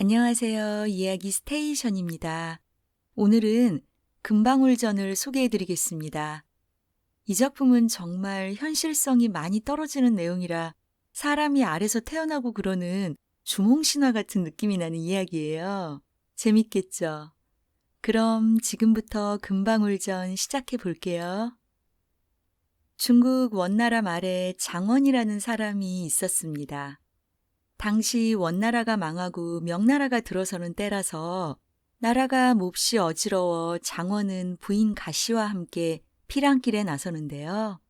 안녕하세요. 이야기 스테이션입니다. 오늘은 금방울전을 소개해 드리겠습니다. 이 작품은 정말 현실성이 많이 떨어지는 내용이라 사람이 알에서 태어나고 그러는 주몽신화 같은 느낌이 나는 이야기예요. 재밌겠죠? 그럼 지금부터 금방울전 시작해 볼게요. 중국 원나라 말에 장원이라는 사람이 있었습니다. 당시 원나라가 망하고 명나라가 들어서는 때라서 나라가 몹시 어지러워 장원은 부인 가씨와 함께 피랑길에 나서는데요.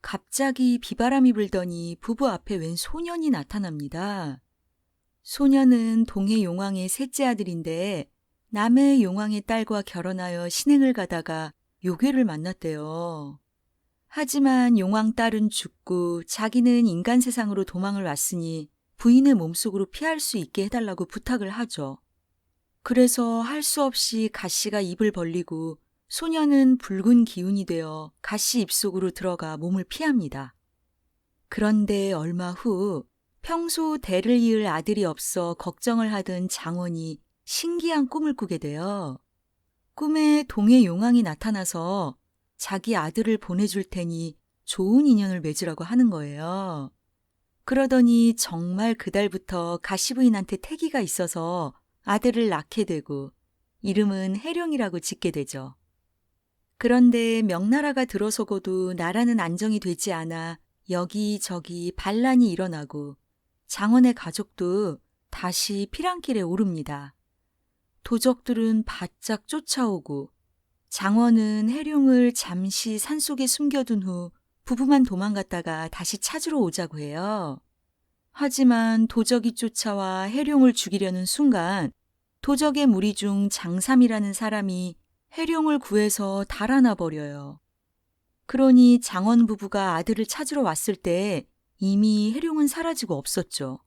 갑자기 비바람이 불더니 부부 앞에 웬 소년이 나타납니다. 소년은 동해 용왕의 셋째 아들인데 남해 용왕의 딸과 결혼하여 신행을 가다가 요괴를 만났대요. 하지만 용왕 딸은 죽고 자기는 인간 세상으로 도망을 왔으니 부인의 몸속으로 피할 수 있게 해달라고 부탁을 하죠. 그래서 할 수 없이 가씨가 입을 벌리고 소년은 붉은 기운이 되어 가씨 입속으로 들어가 몸을 피합니다. 그런데 얼마 후 평소 대를 이을 아들이 없어 걱정을 하던 장원이 신기한 꿈을 꾸게 돼요. 꿈에 동해 용왕이 나타나서 자기 아들을 보내줄 테니 좋은 인연을 맺으라고 하는 거예요. 그러더니 정말 그달부터 가씨 부인한테 태기가 있어서 아들을 낳게 되고 이름은 해룡이라고 짓게 되죠. 그런데 명나라가 들어서고도 나라는 안정이 되지 않아 여기저기 반란이 일어나고 장원의 가족도 다시 피랑길에 오릅니다. 도적들은 바짝 쫓아오고 장원은 해룡을 잠시 산속에 숨겨둔 후 부부만 도망갔다가 다시 찾으러 오자고 해요. 하지만 도적이 쫓아와 해룡을 죽이려는 순간 도적의 무리 중 장삼이라는 사람이 해룡을 구해서 달아나 버려요. 그러니 장원 부부가 아들을 찾으러 왔을 때 이미 해룡은 사라지고 없었죠.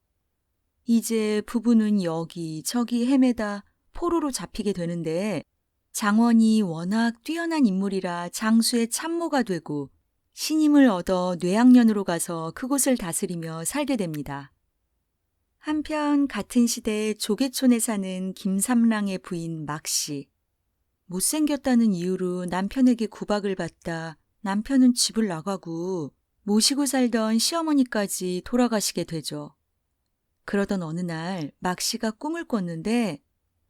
이제 부부는 여기저기 헤매다 포로로 잡히게 되는데 장원이 워낙 뛰어난 인물이라 장수의 참모가 되고 신임을 얻어 뇌양년으로 가서 그곳을 다스리며 살게 됩니다. 한편 같은 시대 조계촌에 사는 김삼랑의 부인 막씨. 못생겼다는 이유로 남편에게 구박을 받다 남편은 집을 나가고 모시고 살던 시어머니까지 돌아가시게 되죠. 그러던 어느 날 막씨가 꿈을 꿨는데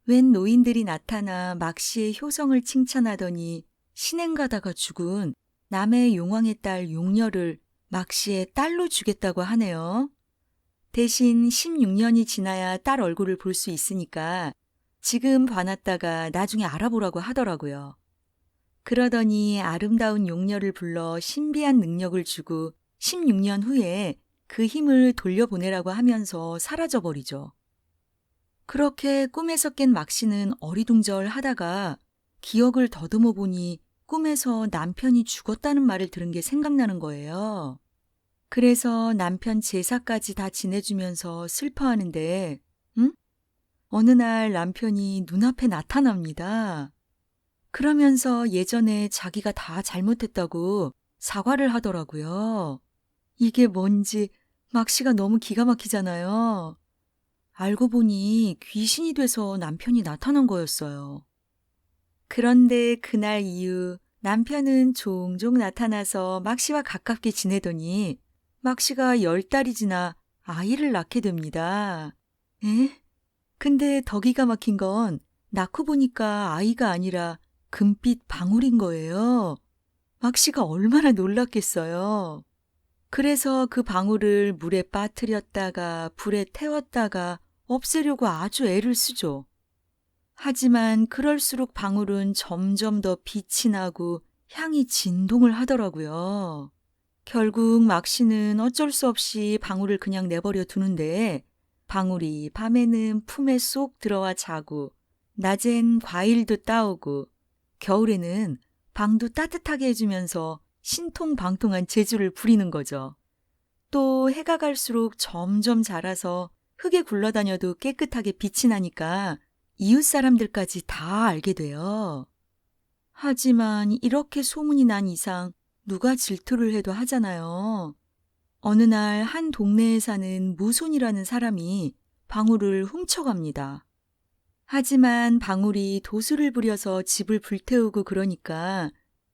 웬 노인들이 나타나 막씨의 효성을 칭찬하더니 신행 가다가 죽은 남해 용왕의 딸 용녀를 막씨의 딸로 주겠다고 하네요. 대신 16년이 지나야 딸 얼굴을 볼 수 있으니까 지금 봐놨다가 나중에 알아보라고 하더라고요. 그러더니 아름다운 용녀를 불러 신비한 능력을 주고 16년 후에 그 힘을 돌려보내라고 하면서 사라져버리죠. 그렇게 꿈에서 깬 막씨는 어리둥절하다가 기억을 더듬어 보니 꿈에서 남편이 죽었다는 말을 들은 게 생각나는 거예요. 그래서 남편 제사까지 다 지내주면서 슬퍼하는데, 어느 날 남편이 눈앞에 나타납니다. 그러면서 예전에 자기가 다 잘못했다고 사과를 하더라고요. 이게 뭔지 막씨가 너무 기가 막히잖아요. 알고 보니 귀신이 돼서 남편이 나타난 거였어요. 그런데 그날 이후 남편은 종종 나타나서 막씨와 가깝게 지내더니 막씨가 10달이 지나 아이를 낳게 됩니다. 에? 근데 더 기가 막힌 건 낳고 보니까 아이가 아니라 금빛 방울인 거예요. 막씨가 얼마나 놀랐겠어요. 그래서 그 방울을 물에 빠뜨렸다가 불에 태웠다가 없애려고 아주 애를 쓰죠. 하지만 그럴수록 방울은 점점 더 빛이 나고 향이 진동을 하더라고요. 결국 막씨는 어쩔 수 없이 방울을 그냥 내버려 두는데 방울이 밤에는 품에 쏙 들어와 자고 낮엔 과일도 따오고 겨울에는 방도 따뜻하게 해주면서 신통방통한 재주를 부리는 거죠. 또 해가 갈수록 점점 자라서 흙에 굴러다녀도 깨끗하게 빛이 나니까 이웃 사람들까지 다 알게 돼요. 하지만 이렇게 소문이 난 이상 누가 질투를 해도 하잖아요. 어느 날 한 동네에 사는 무손이라는 사람이 방울을 훔쳐갑니다. 하지만 방울이 도수를 부려서 집을 불태우고 그러니까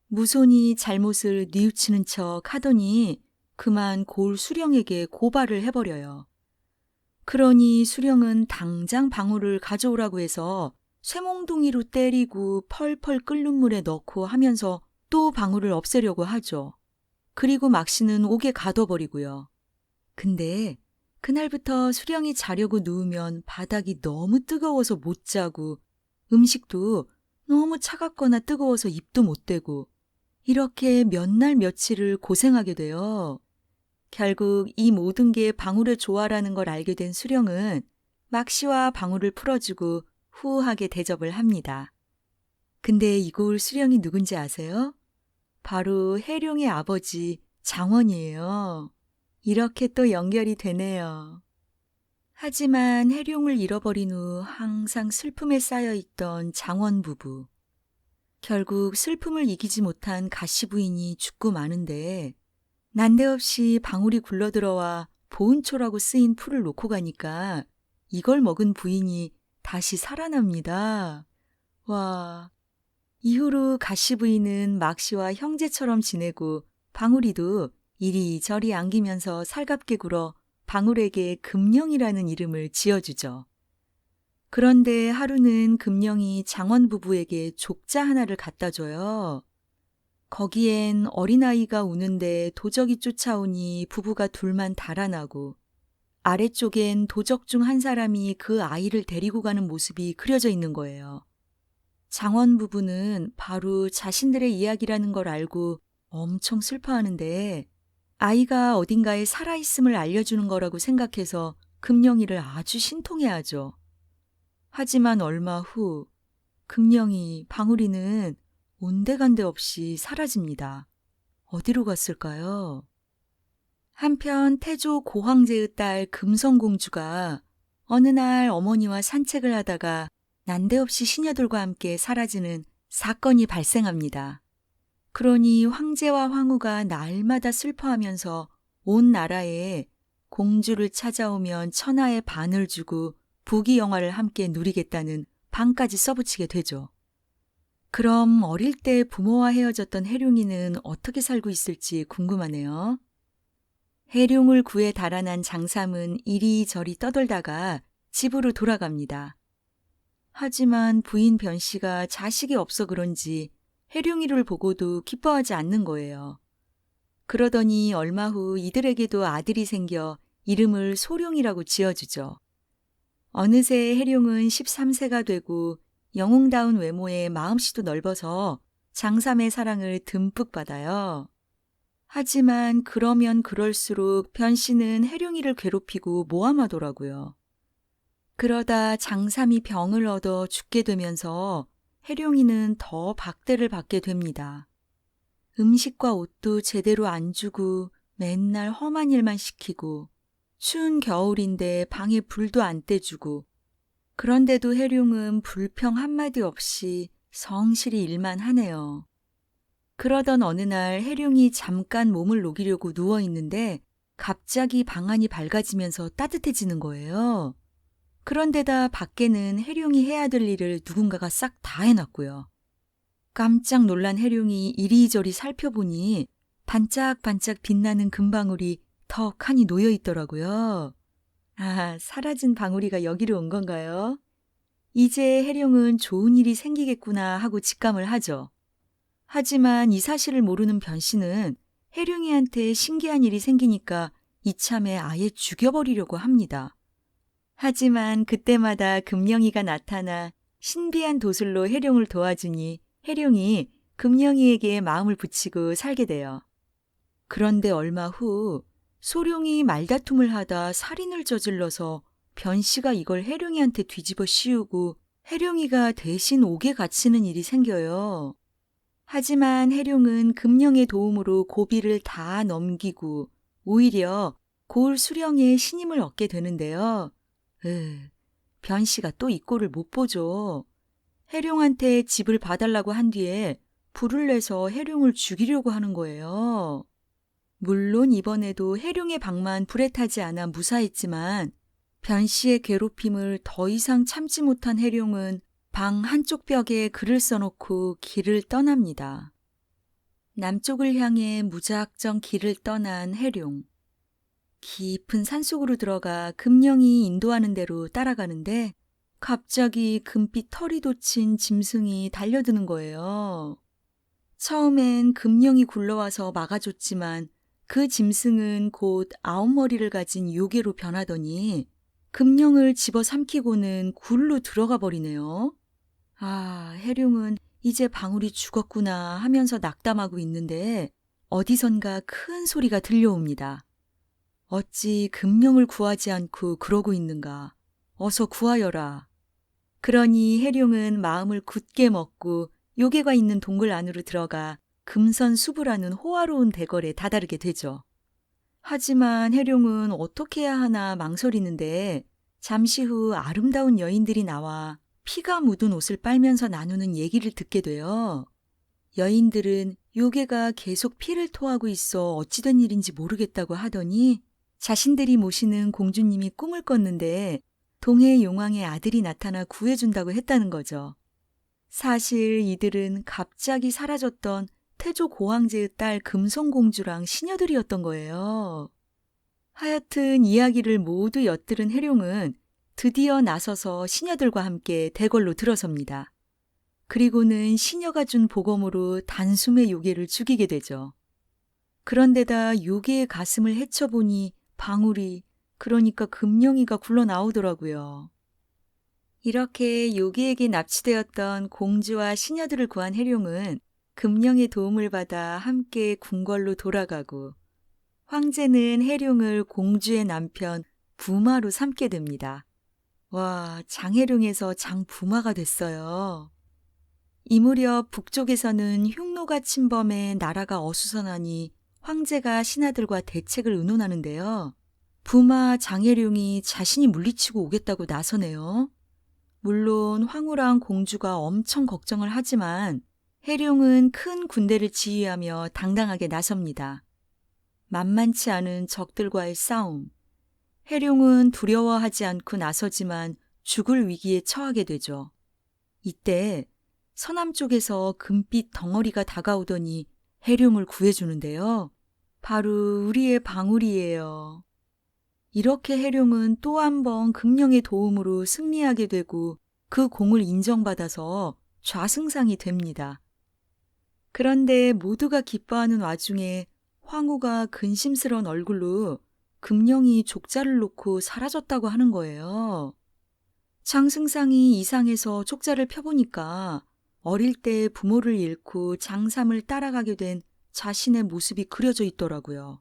무손이 잘못을 뉘우치는 척 하더니 그만 고을 수령에게 고발을 해버려요. 그러니 수령은 당장 방울을 가져오라고 해서 쇠몽둥이로 때리고 펄펄 끓는 물에 넣고 하면서 또 방울을 없애려고 하죠. 그리고 막씨는 옥에 가둬버리고요. 근데 그날부터 수령이 자려고 누우면 바닥이 너무 뜨거워서 못 자고 음식도 너무 차갑거나 뜨거워서 입도 못 대고 이렇게 몇 날 며칠을 고생하게 돼요. 결국 이 모든 게 방울의 조화라는 걸 알게 된 수령은 막씨와 방울을 풀어주고 후하게 대접을 합니다. 근데 이 고을 수령이 누군지 아세요? 바로 해룡의 아버지 장원이에요. 이렇게 또 연결이 되네요. 하지만 해룡을 잃어버린 후 항상 슬픔에 쌓여있던 장원 부부. 결국 슬픔을 이기지 못한 가씨 부인이 죽고 마는데 난데없이 방울이 굴러들어와 보은초라고 쓰인 풀을 놓고 가니까 이걸 먹은 부인이 다시 살아납니다. 와, 이후로 가씨 부인은 막씨와 형제처럼 지내고 방울이도 이리저리 안기면서 살갑게 굴어 방울에게 금령이라는 이름을 지어주죠. 그런데 하루는 금령이 장원 부부에게 족자 하나를 갖다 줘요. 거기엔 어린아이가 우는데 도적이 쫓아오니 부부가 둘만 달아나고 아래쪽엔 도적 중 한 사람이 그 아이를 데리고 가는 모습이 그려져 있는 거예요. 장원 부부는 바로 자신들의 이야기라는 걸 알고 엄청 슬퍼하는데 아이가 어딘가에 살아있음을 알려주는 거라고 생각해서 금령이를 아주 신통해하죠. 하지만 얼마 후 금령이 방울이는 온데간데 없이 사라집니다. 어디로 갔을까요? 한편 태조 고황제의 딸 금성공주가 어느 날 어머니와 산책을 하다가 난데없이 시녀들과 함께 사라지는 사건이 발생합니다. 그러니 황제와 황후가 날마다 슬퍼하면서 온 나라에 공주를 찾아오면 천하의 반을 주고 부귀영화를 함께 누리겠다는 반까지 써붙이게 되죠. 그럼 어릴 때 부모와 헤어졌던 해룡이는 어떻게 살고 있을지 궁금하네요. 해룡을 구해 달아난 장삼은 이리저리 떠돌다가 집으로 돌아갑니다. 하지만 부인 변씨가 자식이 없어 그런지 해룡이를 보고도 기뻐하지 않는 거예요. 그러더니 얼마 후 이들에게도 아들이 생겨 이름을 소룡이라고 지어주죠. 어느새 해룡은 13세가 되고 영웅다운 외모에 마음씨도 넓어서 장삼의 사랑을 듬뿍 받아요. 하지만 그러면 그럴수록 변씨는 해룡이를 괴롭히고 모함하더라고요. 그러다 장삼이 병을 얻어 죽게 되면서 해룡이는 더 박대를 받게 됩니다. 음식과 옷도 제대로 안 주고 맨날 험한 일만 시키고 추운 겨울인데 방에 불도 안 떼주고 그런데도 해룡은 불평 한마디 없이 성실히 일만 하네요. 그러던 어느 날 해룡이 잠깐 몸을 녹이려고 누워있는데 갑자기 방안이 밝아지면서 따뜻해지는 거예요. 그런데다 밖에는 해룡이 해야 될 일을 누군가가 싹 다 해놨고요. 깜짝 놀란 해룡이 이리저리 살펴보니 반짝반짝 빛나는 금방울이 턱하니 놓여있더라고요. 아, 사라진 방울이가 여기로 온 건가요? 이제 해룡은 좋은 일이 생기겠구나 하고 직감을 하죠. 하지만 이 사실을 모르는 변씨는 해룡이한테 신기한 일이 생기니까 이참에 아예 죽여버리려고 합니다. 하지만 그때마다 금령이가 나타나 신비한 도술로 해룡을 도와주니 해룡이 금령이에게 마음을 붙이고 살게 돼요. 그런데 얼마 후 소룡이 말다툼을 하다 살인을 저질러서 변씨가 이걸 해룡이한테 뒤집어 씌우고 해룡이가 대신 옥에 갇히는 일이 생겨요. 하지만 해룡은 금령의 도움으로 고비를 다 넘기고 오히려 고을 수령의 신임을 얻게 되는데요. 변씨가 또 이 꼴을 못 보죠. 해룡한테 집을 봐달라고 한 뒤에 불을 내서 해룡을 죽이려고 하는 거예요. 물론 이번에도 해룡의 방만 불에 타지 않아 무사했지만 변 씨의 괴롭힘을 더 이상 참지 못한 해룡은 방 한쪽 벽에 글을 써놓고 길을 떠납니다. 남쪽을 향해 무작정 길을 떠난 해룡. 깊은 산속으로 들어가 금령이 인도하는 대로 따라가는데 갑자기 금빛 털이 돋친 짐승이 달려드는 거예요. 처음엔 금령이 굴러와서 막아줬지만 그 짐승은 곧 9머리를 가진 요괴로 변하더니 금령을 집어삼키고는 굴로 들어가 버리네요. 아, 해룡은 이제 방울이 죽었구나 하면서 낙담하고 있는데 어디선가 큰 소리가 들려옵니다. 어찌 금령을 구하지 않고 그러고 있는가. 어서 구하여라. 그러니 해룡은 마음을 굳게 먹고 요괴가 있는 동굴 안으로 들어가 금선수부라는 호화로운 대궐에 다다르게 되죠. 하지만 해룡은 어떻게 해야 하나 망설이는데 잠시 후 아름다운 여인들이 나와 피가 묻은 옷을 빨면서 나누는 얘기를 듣게 돼요. 여인들은 요괴가 계속 피를 토하고 있어 어찌된 일인지 모르겠다고 하더니 자신들이 모시는 공주님이 꿈을 꿨는데 동해 용왕의 아들이 나타나 구해준다고 했다는 거죠. 사실 이들은 갑자기 사라졌던 태조 고황제의 딸 금성공주랑 시녀들이었던 거예요. 하여튼 이야기를 모두 엿들은 해룡은 드디어 나서서 시녀들과 함께 대궐로 들어섭니다. 그리고는 시녀가 준 보검으로 단숨에 요괴를 죽이게 되죠. 그런데다 요괴의 가슴을 헤쳐보니 방울이, 그러니까 금령이가 굴러나오더라고요. 이렇게 요괴에게 납치되었던 공주와 시녀들을 구한 해룡은 금령의 도움을 받아 함께 궁궐로 돌아가고 황제는 해룡을 공주의 남편 부마로 삼게 됩니다. 와, 장해룡에서 장부마가 됐어요. 이 무렵 북쪽에서는 흉노가 침범해 나라가 어수선하니 황제가 신하들과 대책을 의논하는데요. 부마 장해룡이 자신이 물리치고 오겠다고 나서네요. 물론 황후랑 공주가 엄청 걱정을 하지만 해룡은 큰 군대를 지휘하며 당당하게 나섭니다. 만만치 않은 적들과의 싸움. 해룡은 두려워하지 않고 나서지만 죽을 위기에 처하게 되죠. 이때 서남쪽에서 금빛 덩어리가 다가오더니 해룡을 구해주는데요. 바로 우리의 방울이에요. 이렇게 해룡은 또 한 번 금령의 도움으로 승리하게 되고 그 공을 인정받아서 좌승상이 됩니다. 그런데 모두가 기뻐하는 와중에 황후가 근심스러운 얼굴로 금령이 족자를 놓고 사라졌다고 하는 거예요. 장승상이 이상해서 족자를 펴보니까 어릴 때 부모를 잃고 장삼을 따라가게 된 자신의 모습이 그려져 있더라고요.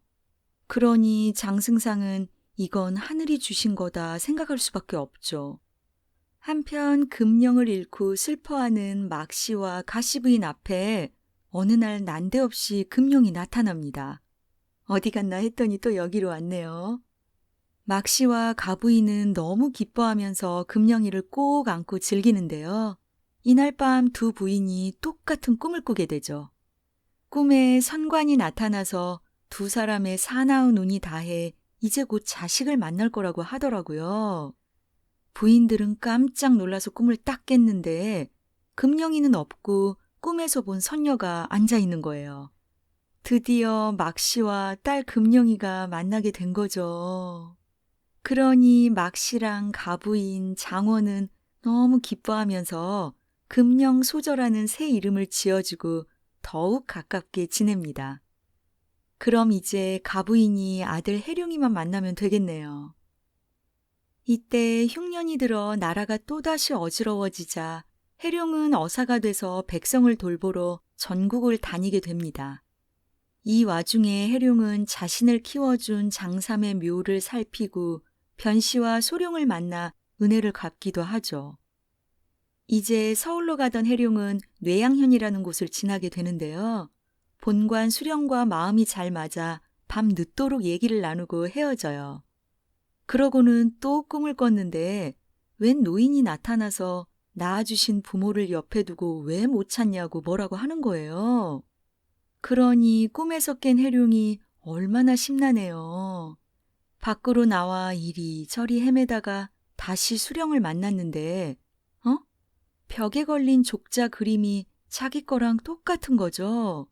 그러니 장승상은 이건 하늘이 주신 거다 생각할 수밖에 없죠. 한편 금령을 잃고 슬퍼하는 막씨와 가씨 부인 앞에 어느 날 난데없이 금령이 나타납니다. 어디 갔나 했더니 또 여기로 왔네요. 막씨와 가부인은 너무 기뻐하면서 금령이를 꼭 안고 즐기는데요. 이날 밤 두 부인이 똑같은 꿈을 꾸게 되죠. 꿈에 선관이 나타나서 두 사람의 사나운 운이 다해 이제 곧 자식을 만날 거라고 하더라고요. 부인들은 깜짝 놀라서 꿈을 딱 깼는데 금령이는 없고 꿈에서 본 선녀가 앉아 있는 거예요. 드디어 막씨와 딸 금령이가 만나게 된 거죠. 그러니 막씨랑 가부인 장원은 너무 기뻐하면서 금령소저라는 새 이름을 지어주고 더욱 가깝게 지냅니다. 그럼 이제 가부인이 아들 해룡이만 만나면 되겠네요. 이때 흉년이 들어 나라가 또다시 어지러워지자 해룡은 어사가 돼서 백성을 돌보러 전국을 다니게 됩니다. 이 와중에 해룡은 자신을 키워준 장삼의 묘를 살피고 변씨와 소룡을 만나 은혜를 갚기도 하죠. 이제 서울로 가던 해룡은 뇌양현이라는 곳을 지나게 되는데요. 본관 수령과 마음이 잘 맞아 밤 늦도록 얘기를 나누고 헤어져요. 그러고는 또 꿈을 꿨는데 웬 노인이 나타나서 낳아주신 부모를 옆에 두고 왜 못 찾냐고 뭐라고 하는 거예요. 그러니 꿈에서 깬 해룡이 얼마나 심란해요. 밖으로 나와 이리저리 헤매다가 다시 수령을 만났는데, 벽에 걸린 족자 그림이 자기 거랑 똑같은 거죠.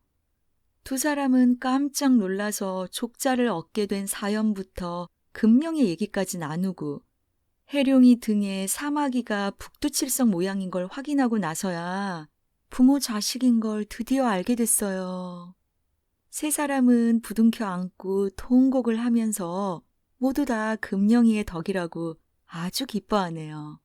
두 사람은 깜짝 놀라서 족자를 얻게 된 사연부터 금령의 얘기까지 나누고 해룡이 등에 사마귀가 북두칠성 모양인 걸 확인하고 나서야 부모 자식인 걸 드디어 알게 됐어요. 세 사람은 부둥켜 안고 통곡을 하면서 모두 다 금령이의 덕이라고 아주 기뻐하네요.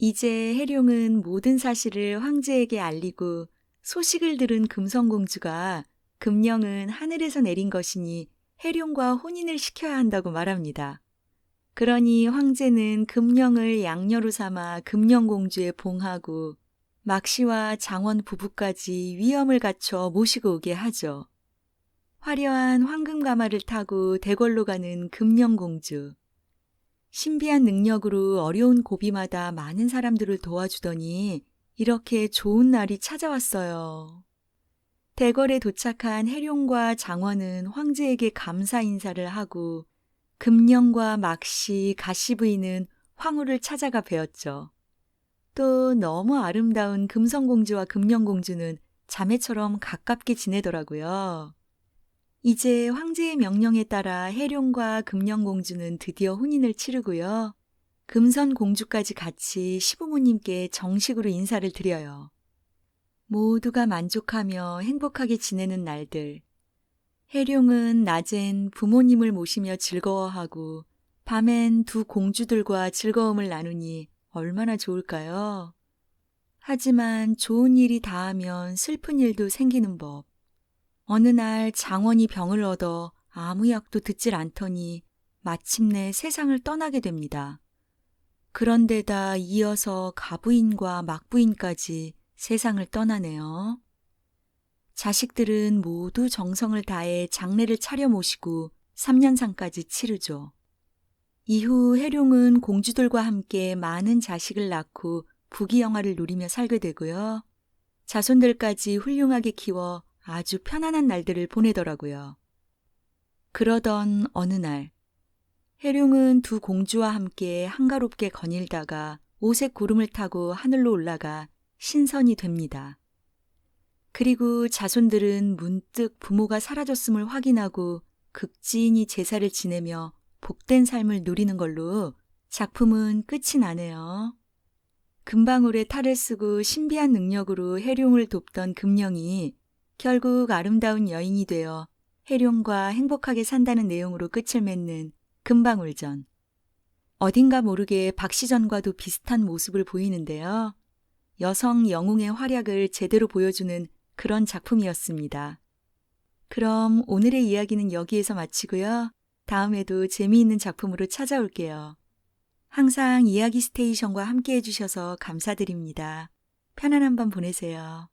이제 해룡은 모든 사실을 황제에게 알리고 소식을 들은 금성공주가 금령은 하늘에서 내린 것이니 해룡과 혼인을 시켜야 한다고 말합니다. 그러니 황제는 금령을 양녀로 삼아 금령공주에 봉하고 막시와 장원 부부까지 위엄을 갖춰 모시고 오게 하죠. 화려한 황금가마를 타고 대궐로 가는 금령공주. 신비한 능력으로 어려운 고비마다 많은 사람들을 도와주더니 이렇게 좋은 날이 찾아왔어요. 대궐에 도착한 해룡과 장원은 황제에게 감사 인사를 하고 금령과 막시, 가시 부인은 황후를 찾아가 뵈었죠. 또 너무 아름다운 금성공주와 금령공주는 자매처럼 가깝게 지내더라고요. 이제 황제의 명령에 따라 해룡과 금령공주는 드디어 혼인을 치르고요. 금선공주까지 같이 시부모님께 정식으로 인사를 드려요. 모두가 만족하며 행복하게 지내는 날들. 해룡은 낮엔 부모님을 모시며 즐거워하고 밤엔 두 공주들과 즐거움을 나누니 얼마나 좋을까요? 하지만 좋은 일이 닿으면 슬픈 일도 생기는 법. 어느 날 장원이 병을 얻어 아무 약도 듣질 않더니 마침내 세상을 떠나게 됩니다. 그런데다 이어서 가부인과 막부인까지 세상을 떠나네요. 자식들은 모두 정성을 다해 장례를 차려 모시고 3년상까지 치르죠. 이후 해룡은 공주들과 함께 많은 자식을 낳고 부귀영화를 누리며 살게 되고요. 자손들까지 훌륭하게 키워 아주 편안한 날들을 보내더라고요. 그러던 어느 날, 해룡은 두 공주와 함께 한가롭게 거닐다가 오색 구름을 타고 하늘로 올라가 신선이 됩니다. 그리고 자손들은 문득 부모가 사라졌음을 확인하고 극진히 제사를 지내며 복된 삶을 누리는 걸로 작품은 끝이 나네요. 금방울에 탈을 쓰고 신비한 능력으로 해룡을 돕던 금령이 결국 아름다운 여인이 되어 해룡과 행복하게 산다는 내용으로 끝을 맺는 금방울전. 어딘가 모르게 박시전과도 비슷한 모습을 보이는데요. 여성 영웅의 활약을 제대로 보여주는 그런 작품이었습니다. 그럼 오늘의 이야기는 여기에서 마치고요. 다음에도 재미있는 작품으로 찾아올게요. 항상 이야기 스테이션과 함께 해주셔서 감사드립니다. 편안한 밤 보내세요.